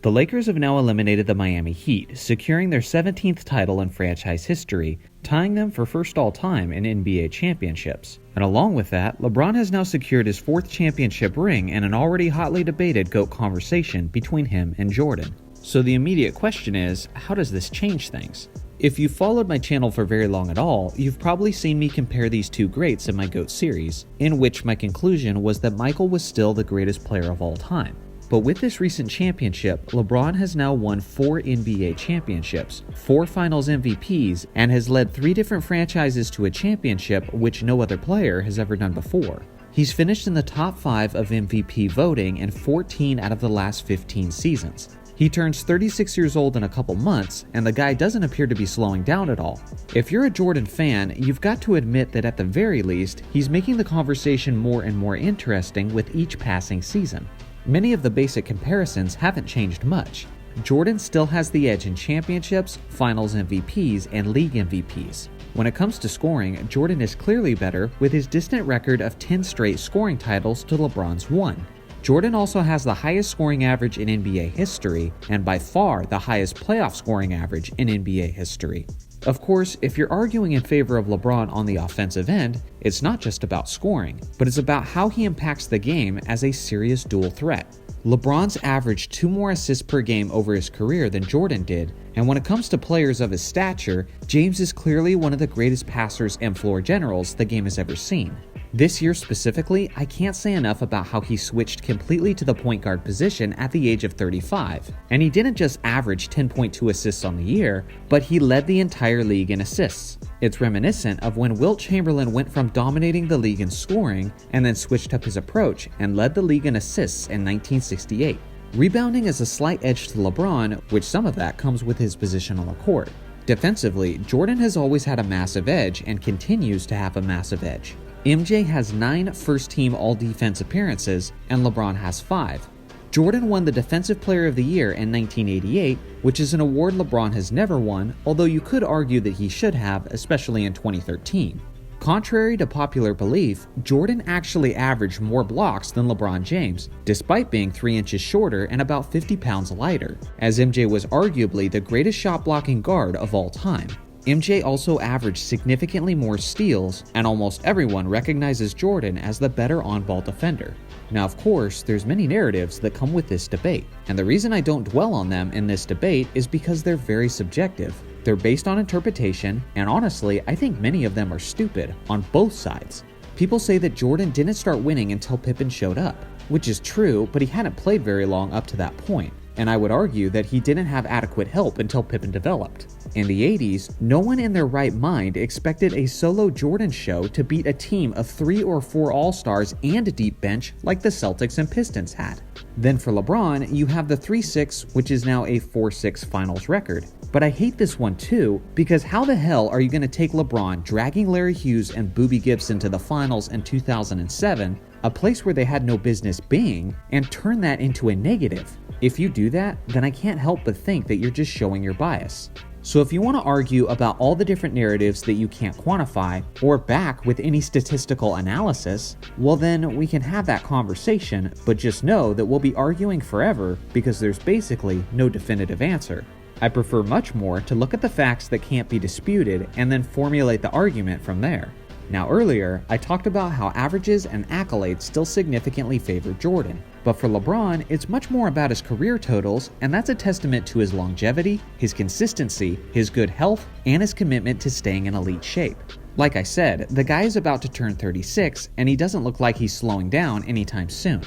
The Lakers have now eliminated the Miami Heat, securing their 17th title in franchise history, tying them for first all-time in NBA championships. And along with that, LeBron has now secured his 4th championship ring in an already hotly debated GOAT conversation between him and Jordan. So the immediate question is, how does this change things? If you've followed my channel for very long at all, you've probably seen me compare these two greats in my GOAT series, in which my conclusion was that Michael was still the greatest player of all time. But with this recent championship, LeBron has now won 4 NBA championships, 4 finals MVPs, and has led 3 different franchises to a championship which no other player has ever done before. He's finished in the top 5 of MVP voting in 14 out of the last 15 seasons. He turns 36 years old in a couple months, and the guy doesn't appear to be slowing down at all. If you're a Jordan fan, you've got to admit that at the very least, he's making the conversation more and more interesting with each passing season. Many of the basic comparisons haven't changed much. Jordan still has the edge in championships, finals MVPs, and league MVPs. When it comes to scoring, Jordan is clearly better with his distant record of 10 straight scoring titles to LeBron's 1. Jordan also has the highest scoring average in NBA history, and by far the highest playoff scoring average in NBA history. Of course, if you're arguing in favor of LeBron on the offensive end, it's not just about scoring, but it's about how he impacts the game as a serious dual threat. LeBron's averaged 2 more assists per game over his career than Jordan did, and when it comes to players of his stature, James is clearly one of the greatest passers and floor generals the game has ever seen. This year specifically, I can't say enough about how he switched completely to the point guard position at the age of 35. And he didn't just average 10.2 assists on the year, but he led the entire league in assists. It's reminiscent of when Wilt Chamberlain went from dominating the league in scoring and then switched up his approach and led the league in assists in 1968. Rebounding is a slight edge to LeBron, which some of that comes with his position on the court. Defensively, Jordan has always had a massive edge and continues to have a massive edge. MJ has 9 first-team all-defense appearances, and LeBron has 5. Jordan won the Defensive Player of the Year in 1988, which is an award LeBron has never won, although you could argue that he should have, especially in 2013. Contrary to popular belief, Jordan actually averaged more blocks than LeBron James, despite being 3 inches shorter and about 50 pounds lighter, as MJ was arguably the greatest shot-blocking guard of all time. MJ also averaged significantly more steals, and almost everyone recognizes Jordan as the better on-ball defender. Now, of course, there's many narratives that come with this debate, and the reason I don't dwell on them in this debate is because they're very subjective. They're based on interpretation, and honestly, I think many of them are stupid, on both sides. People say that Jordan didn't start winning until Pippen showed up, which is true, but he hadn't played very long up to that point. And I would argue that he didn't have adequate help until Pippen developed. In the 80s, no one in their right mind expected a solo Jordan show to beat a team of 3 or 4 All-Stars and a deep bench like the Celtics and Pistons had. Then for LeBron, you have the 3-6, which is now a 4-6 finals record. But I hate this one too, because how the hell are you going to take LeBron dragging Larry Hughes and Boobie Gibson to the finals in 2007, a place where they had no business being, and turn that into a negative? If you do that, then I can't help but think that you're just showing your bias. So if you want to argue about all the different narratives that you can't quantify, or back with any statistical analysis, well then we can have that conversation, but just know that we'll be arguing forever because there's basically no definitive answer. I prefer much more to look at the facts that can't be disputed and then formulate the argument from there. Now earlier, I talked about how averages and accolades still significantly favor Jordan, but for LeBron, it's much more about his career totals, and that's a testament to his longevity, his consistency, his good health, and his commitment to staying in elite shape. Like I said, the guy is about to turn 36, and he doesn't look like he's slowing down anytime soon.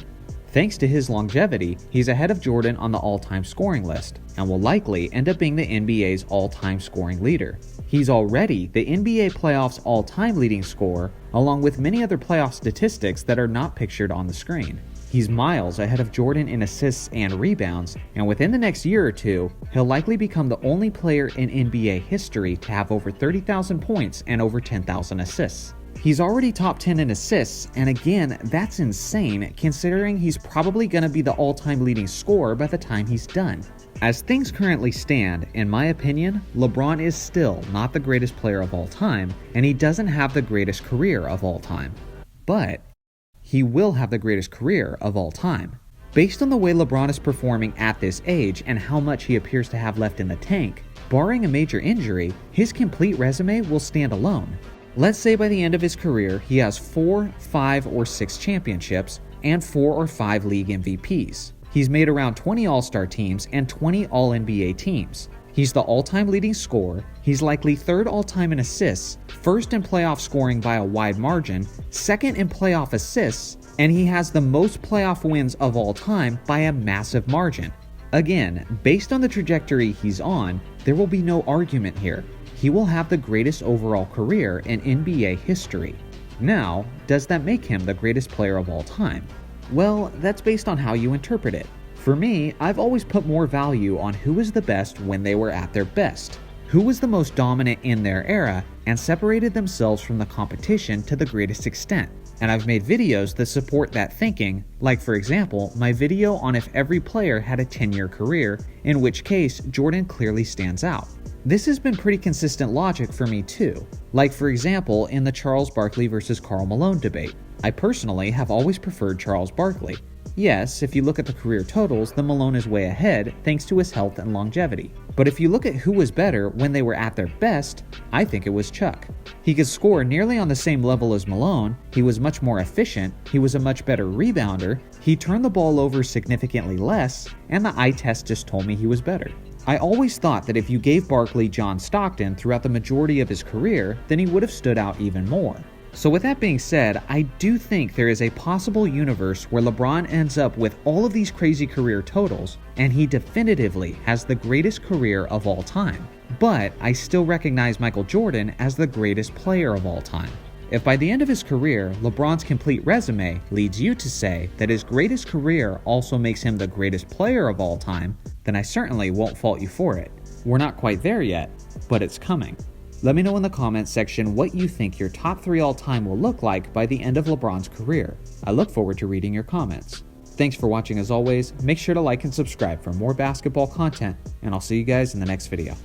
Thanks to his longevity, he's ahead of Jordan on the all-time scoring list, and will likely end up being the NBA's all-time scoring leader. He's already the NBA playoffs all-time leading scorer, along with many other playoff statistics that are not pictured on the screen. He's miles ahead of Jordan in assists and rebounds, and within the next year or two, he'll likely become the only player in NBA history to have over 30,000 points and over 10,000 assists. He's already top 10 in assists, and again, that's insane considering he's probably going to be the all-time leading scorer by the time he's done. As things currently stand, in my opinion, LeBron is still not the greatest player of all time, and he doesn't have the greatest career of all time. But he will have the greatest career of all time. Based on the way LeBron is performing at this age and how much he appears to have left in the tank, barring a major injury, his complete resume will stand alone. Let's say by the end of his career, he has 4, 5, or 6 championships and 4 or 5 league MVPs. He's made around 20 All-Star teams and 20 All-NBA teams. He's the all-time leading scorer, he's likely 3rd all-time in assists, 1st in playoff scoring by a wide margin, 2nd in playoff assists, and he has the most playoff wins of all time by a massive margin. Again, based on the trajectory he's on, there will be no argument here. He will have the greatest overall career in NBA history. Now, does that make him the greatest player of all time? Well, that's based on how you interpret it. For me, I've always put more value on who was the best when they were at their best, who was the most dominant in their era, and separated themselves from the competition to the greatest extent. And I've made videos that support that thinking, like for example, my video on if every player had a 10-year career, in which case Jordan clearly stands out. This has been pretty consistent logic for me too, like for example in the Charles Barkley versus Karl Malone debate. I personally have always preferred Charles Barkley. Yes, if you look at the career totals, then Malone is way ahead thanks to his health and longevity. But if you look at who was better when they were at their best, I think it was Chuck. He could score nearly on the same level as Malone, he was much more efficient, he was a much better rebounder, he turned the ball over significantly less, and the eye test just told me he was better. I always thought that if you gave Barkley John Stockton throughout the majority of his career, then he would have stood out even more. So with that being said, I do think there is a possible universe where LeBron ends up with all of these crazy career totals, and he definitively has the greatest career of all time. But I still recognize Michael Jordan as the greatest player of all time. If by the end of his career, LeBron's complete resume leads you to say that his greatest career also makes him the greatest player of all time, then I certainly won't fault you for it. We're not quite there yet, but it's coming. Let me know in the comments section what you think your top 3 all-time will look like by the end of LeBron's career. I look forward to reading your comments. Thanks for watching as always, make sure to like and subscribe for more basketball content, and I'll see you guys in the next video.